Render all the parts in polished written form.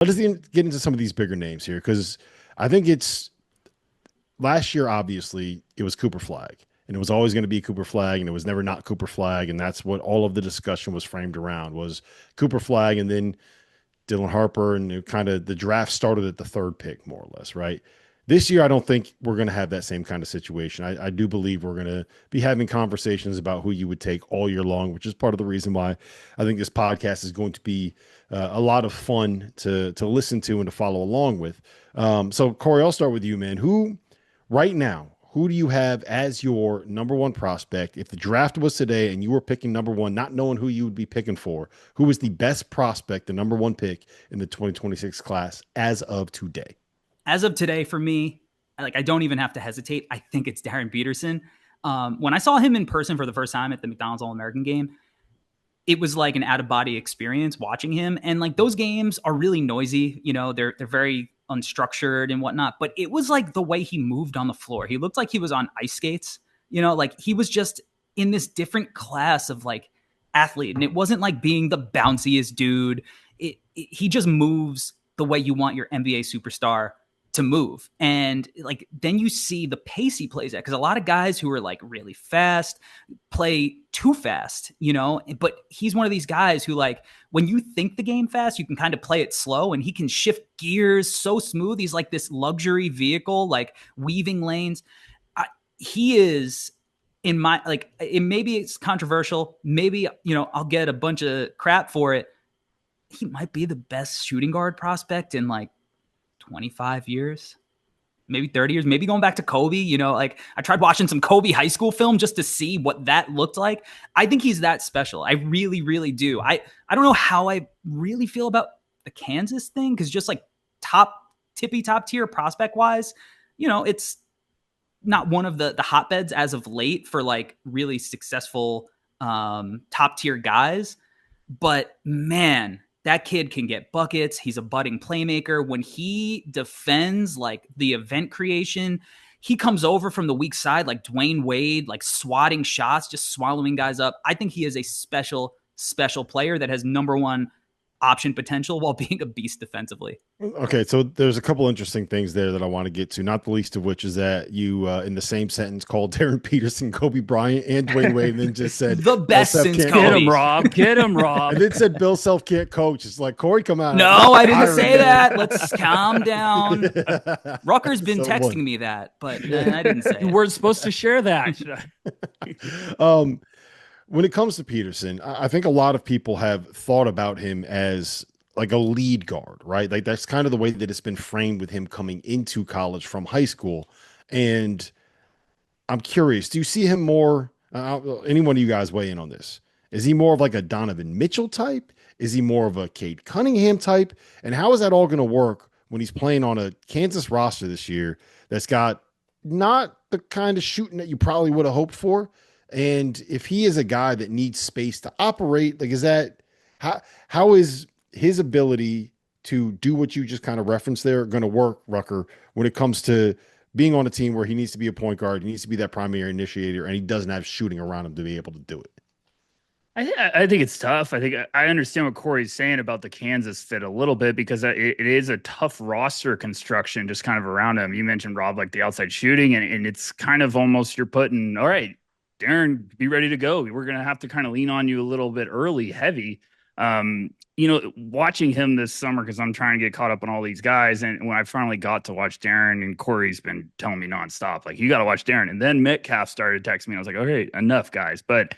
Let's get into some of these bigger names here, because I think it's last year, obviously, it was Cooper Flag, and it was always going to be Cooper Flag, and it was never not Cooper Flag. And that's what all of the discussion was framed around, was Cooper Flag. And then Dylan Harper, and it kind of the draft started at the third pick, more or less, right? This year, I don't think we're going to have that same kind of situation. I do believe we're going to be having conversations about who you would take all year long, which is part of the reason why I think this podcast is going to be a lot of fun to listen to and to follow along with. So, Corey, I'll start with you, man. Right now, who do you have as your number one prospect? If the draft was today and you were picking number one, not knowing who you would be picking for, who was the best prospect, the number one pick in the 2026 class as of today? As of today, for me, I don't even have to hesitate. I think it's Darren Peterson. When I saw him in person for the first time at the McDonald's All-American game, it was like an out-of-body experience watching him. And like, those games are really noisy. You know, they're very unstructured and whatnot, but it was like the way he moved on the floor. He looked like he was on ice skates, you know, like he was just in this different class of like athlete. And it wasn't like being the bounciest dude. He just moves the way you want your NBA superstar to move. And like, then you see the pace he plays at, because a lot of guys who are like really fast play too fast, you know, but he's one of these guys who, like, when you think the game fast, you can kind of play it slow, and he can shift gears so smooth. He's like this luxury vehicle, like weaving lanes. He is, in my, like, maybe it's controversial, maybe, you know, I'll get a bunch of crap for it. He might be the best shooting guard prospect in like 25 years, maybe 30 years, maybe going back to Kobe. You know, like, I tried watching some Kobe high school film just to see what that looked like. I think he's that special. I really, really do. I don't know how I really feel about the Kansas thing, because just like top tier prospect wise, you know, it's not one of the hotbeds as of late for like really successful top tier guys. But man, that kid can get buckets. He's a budding playmaker. When he defends, like, the event creation, he comes over from the weak side like Dwayne Wade, like swatting shots, just swallowing guys up. I think he is a special, special player that has number one option potential while being a beast defensively. Okay, so there's a couple interesting things there that I want to get to, not the least of which is that you, in the same sentence, called Darren Peterson, Kobe Bryant, and Dwayne Wade, and then just said the best since Kobe. Get him, Rob. Get him, Rob. And then said Bill Self can't coach. It's like, Corey, come out. No, I didn't say that. Let's calm down. Rucker's been texting me that, but I didn't say it. You weren't supposed to share that. When it comes to Peterson, I think a lot of people have thought about him as like a lead guard, right? Like, that's kind of the way that it's been framed with him coming into college from high school. And I'm curious, do you see him more? Any one of you guys weigh in on this? Is he more of like a Donovan Mitchell type? Is he more of a Cade Cunningham type? And how is that all going to work when he's playing on a Kansas roster this year that's got not the kind of shooting that you probably would have hoped for? And if he is a guy that needs space to operate, like, is that how is his ability to do what you just kind of referenced there going to work, Rucker, when it comes to being on a team where he needs to be a point guard, he needs to be that primary initiator, and he doesn't have shooting around him to be able to do it? I think it's tough. I think I understand what Corey's saying about the Kansas fit a little bit, because it is a tough roster construction just kind of around him. You mentioned, Rob, like the outside shooting, and it's kind of almost you're putting, all right, Darren, be ready to go. We're going to have to kind of lean on you a little bit early, heavy. You know, watching him this summer, because I'm trying to get caught up on all these guys. And when I finally got to watch Darren, and Corey's been telling me nonstop, like, you got to watch Darren. And then Metcalf started texting me. I was like, okay, enough, guys. But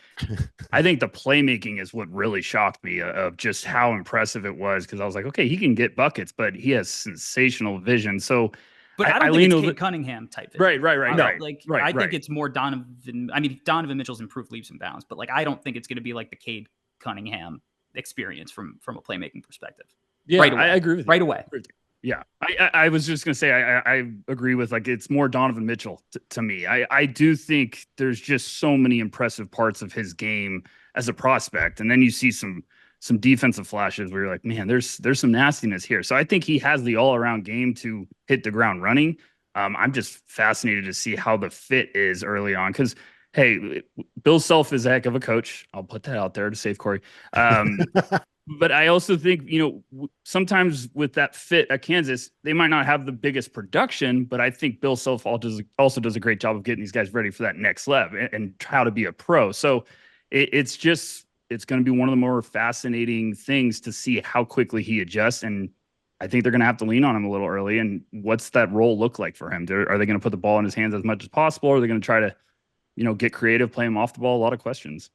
I think the playmaking is what really shocked me of just how impressive it was. Because I was like, okay, he can get buckets, but he has sensational vision. So, but I don't think it's Cade Cunningham type. Right. No, I think it's more Donovan. I mean, Donovan Mitchell's improved leaps and bounds, but like, I don't think it's going to be like the Cade Cunningham experience from a playmaking perspective. Yeah, right away. I agree with you. Right away. Yeah, I was just going to say, I agree with, like, it's more Donovan Mitchell to me. I do think there's just so many impressive parts of his game as a prospect. And then you see some defensive flashes where you're like, man, there's some nastiness here. So I think he has the all around game to hit the ground running. I'm just fascinated to see how the fit is early on. Cause hey, Bill Self is a heck of a coach. I'll put that out there to save Corey. But I also think, sometimes with that fit at Kansas, they might not have the biggest production, but I think Bill Self also does a great job of getting these guys ready for that next level and how to be a pro. So it's going to be one of the more fascinating things to see how quickly he adjusts. And I think they're going to have to lean on him a little early. And what's that role look like for him? Are they going to put the ball in his hands as much as possible? Or are they going to try to, get creative, play him off the ball? A lot of questions.